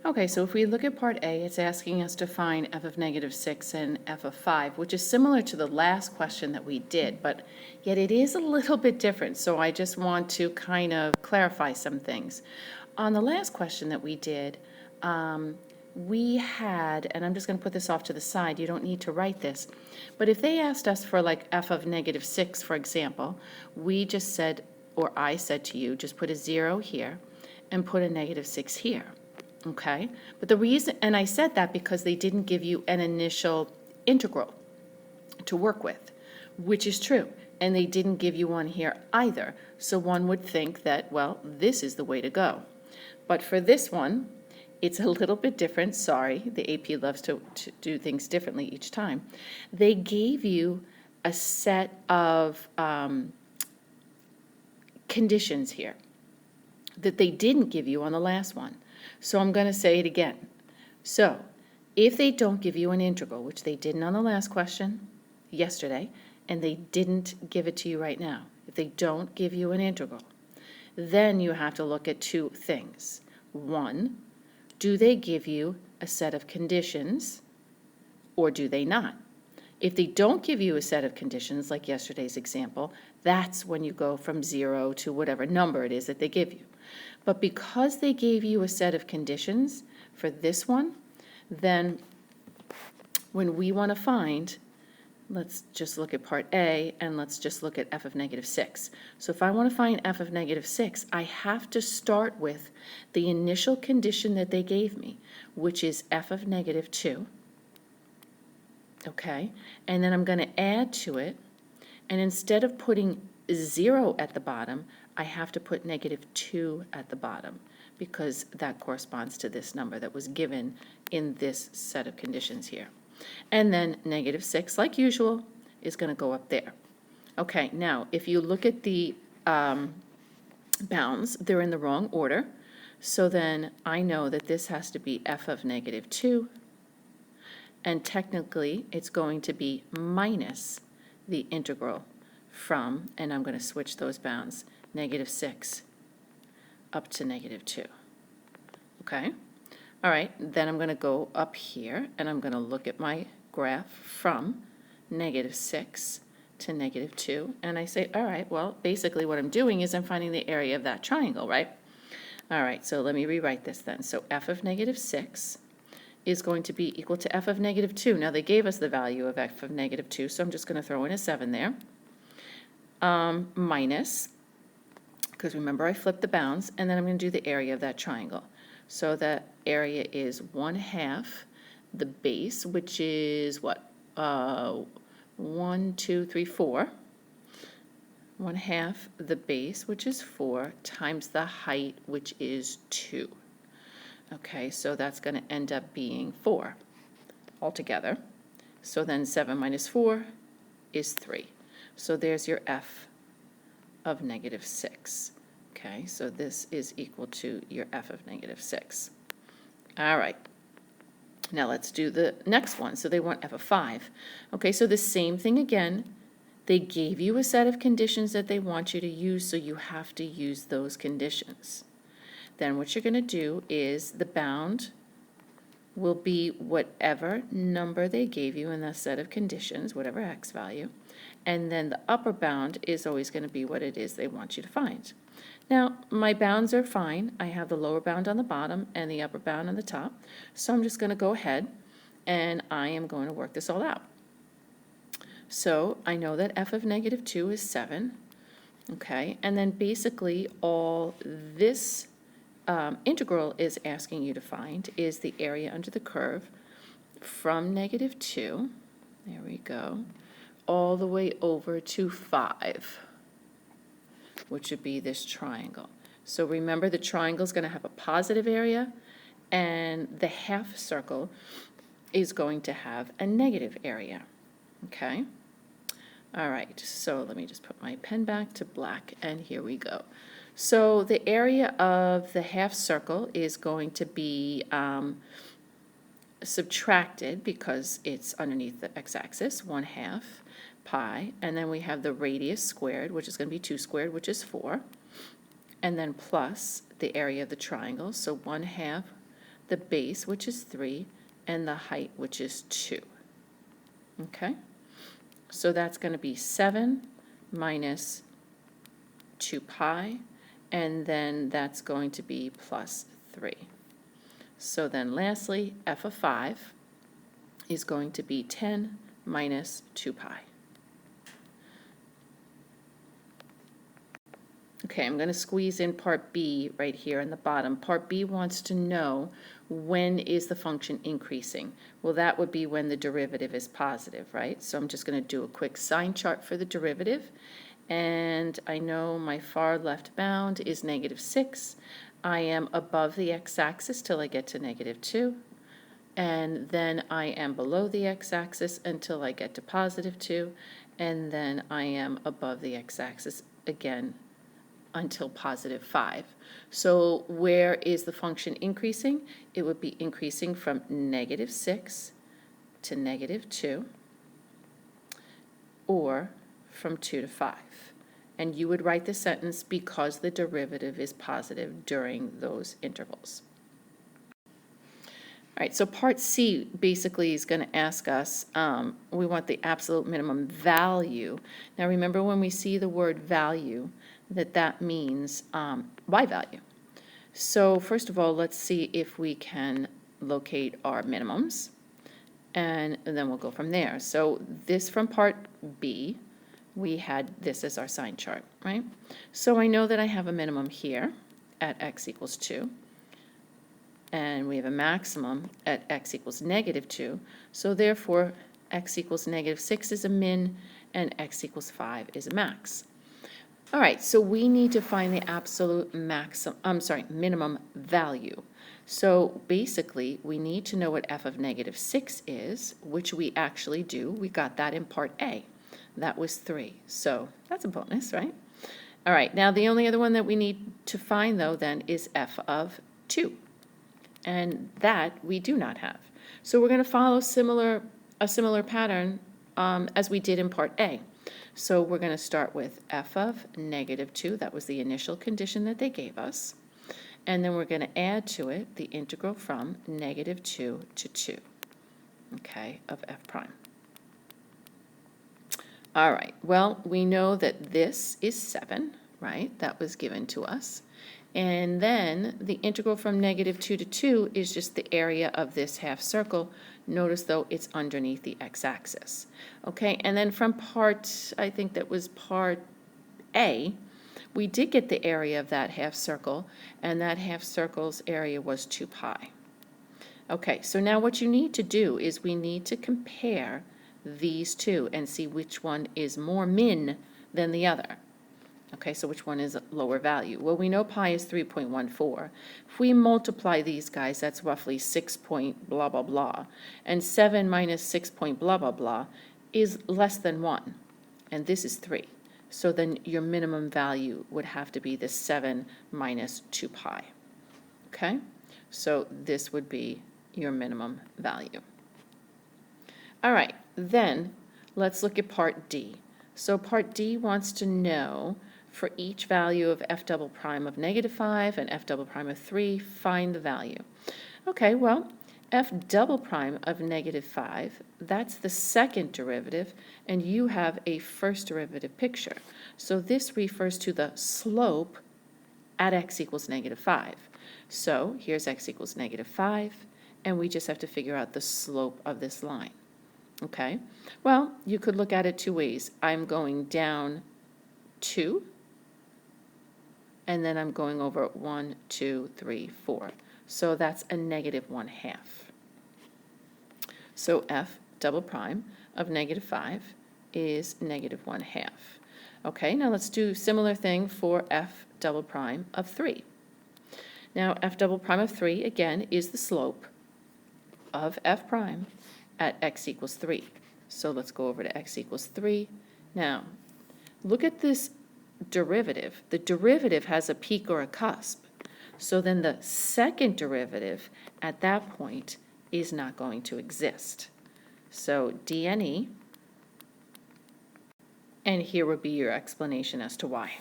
Okay, so if we look at part A, it's asking us to find f of negative 6 and f of 5, which is similar to the last question that we did, but yet it is a little bit different, so I just want to kind of clarify some things. On the last question that we did, we had, and I'm just going to put this off to the side, you don't need to write this, but if they asked us for like f of negative 6, for example, we just said, or I said to you, just put a 0 here and put a negative 6 here. Okay, but the reason, and I said that because they didn't give you an initial integral to work with, which is true, and they didn't give you one here either. So one would think that, well, this is the way to go. But for this one, it's a little bit different. Sorry, the AP loves to do things differently each time. They gave you a set of conditions here that they didn't give you on the last one. So I'm going to say it again. So if they don't give you an integral, which they didn't on the last question yesterday, and they didn't give it to you right now, if they don't give you an integral, then you have to look at two things. One, do they give you a set of conditions or do they not? If they don't give you a set of conditions, like yesterday's example, that's when you go from 0 to whatever number it is that they give you. But because they gave you a set of conditions for this one, then when we want to find, let's just look at part A and let's just look at f of negative 6. So if I want to find f of negative 6, I have to start with the initial condition that they gave me, which is f of negative 2. Okay, and then I'm going to add to it, and instead of putting 0 at the bottom, I have to put negative 2 at the bottom because that corresponds to this number that was given in this set of conditions here. And then negative 6, like usual, is going to go up there. Okay, now if you look at the bounds, they're in the wrong order. So then I know that this has to be f of negative 2, and technically it's going to be minus the integral from, and I'm going to switch those bounds, negative 6 up to negative 2. Okay? All right, then I'm going to go up here and I'm going to look at my graph from negative 6 to negative 2, and I say, all right, well, basically what I'm doing is I'm finding the area of that triangle, right? All right, so let me rewrite this then. So f of negative 6 is going to be equal to f of negative 2. Now, they gave us the value of f of negative 2, so I'm just going to throw in a 7 there. Minus, because remember I flipped the bounds, and then I'm going to do the area of that triangle. So that area is 1/2 the base, which is what? 1, 2, 3, 4. 1/2 the base, which is 4, times the height, which is 2. Okay, so that's going to end up being 4 altogether. So then 7 minus 4 is 3. So there's your f of negative 6. Okay, so this is equal to your f of negative 6. All right. Now let's do the next one. So they want f of 5. Okay, so the same thing again. They gave you a set of conditions that they want you to use, so you have to use those conditions. Then what you're going to do is the bound will be whatever number they gave you in the set of conditions, whatever x value, and then the upper bound is always going to be what it is they want you to find. Now, my bounds are fine. I have the lower bound on the bottom and the upper bound on the top, so I'm just going to go ahead and I am going to work this all out. So I know that f of negative 2 is 7, okay, and then basically all this integral is asking you to find is the area under the curve from negative 2, there we go, all the way over to 5, which would be this triangle. So remember, the triangle is going to have a positive area, and the half circle is going to have a negative area, okay? All right, so let me just put my pen back to black, and here we go. So the area of the half circle is going to be subtracted because it's underneath the x-axis, 1/2 pi, and then we have the radius squared, which is going to be 2 squared, which is 4, and then plus the area of the triangle, so 1/2 the base, which is 3, and the height, which is 2. Okay? So that's going to be 7 minus 2 pi, and then that's going to be plus 3. So then lastly, f of 5 is going to be 10 minus 2 pi. Okay, I'm going to squeeze in part B right here in the bottom. Part B wants to know, when is the function increasing? Well, that would be when the derivative is positive, right? So I'm just going to do a quick sign chart for the derivative. And I know my far left bound is -6. I am above the x-axis till I get to -2. And then I am below the x-axis until I get to +2. And then I am above the x-axis again until +5. So where is the function increasing? It would be increasing from -6 to -2, or from 2 to 5. And you would write the sentence because the derivative is positive during those intervals. All right, so part C basically is going to ask us, we want the absolute minimum value. Now remember, when we see the word value, that means y value. So first of all, let's see if we can locate our minimums, and then we'll go from there. So this from part B, we had this as our sign chart, right? So I know that I have a minimum here at x equals 2, and we have a maximum at x equals -2. So therefore, x equals -6 is a min, and x equals 5 is a max. All right, so we need to find the absolute minimum value. So basically, we need to know what f of -6 is, which we actually do. We got that in part A. That was 3. So that's a bonus, right? All right, now the only other one that we need to find, though, then is f of 2. And that we do not have. So we're going to follow a similar pattern as we did in part A. So we're going to start with f of -2. That was the initial condition that they gave us. And then we're going to add to it the integral from -2 to 2, okay, of f prime. All right, well, we know that this is 7, right? That was given to us. And then the integral from -2 to 2 is just the area of this half circle. Notice, though, it's underneath the x-axis. Okay, and then from part, I think that was part A, we did get the area of that half circle, and that half circle's area was 2 pi. Okay, so now what you need to do is we need to compare these two and see which one is more min than the other. Okay, so which one is a lower value? Well, we know pi is 3.14. If we multiply these guys, that's roughly 6 point blah, blah, blah. And 7 minus 6 point blah, blah, blah is less than 1. And this is 3. So then your minimum value would have to be the 7 minus 2 pi. Okay, so this would be your minimum value. All right, then let's look at part D. So part D wants to know, for each value of f double prime of -5 and f double prime of 3, find the value. Okay, well, f double prime of -5, that's the second derivative, and you have a first derivative picture. So this refers to the slope at x equals -5. So here's x equals -5, and we just have to figure out the slope of this line. Okay, well, you could look at it two ways. I'm going down 2, and then I'm going over 1, 2, 3, 4. So that's a -1/2. So f double prime of -5 is -1/2. Okay, now let's do similar thing for f double prime of 3. Now f double prime of 3, again, is the slope of f prime at x equals 3. So let's go over to x equals 3. Now, look at this derivative. The derivative has a peak or a cusp. So then the second derivative at that point is not going to exist. So dne, and here would be your explanation as to why.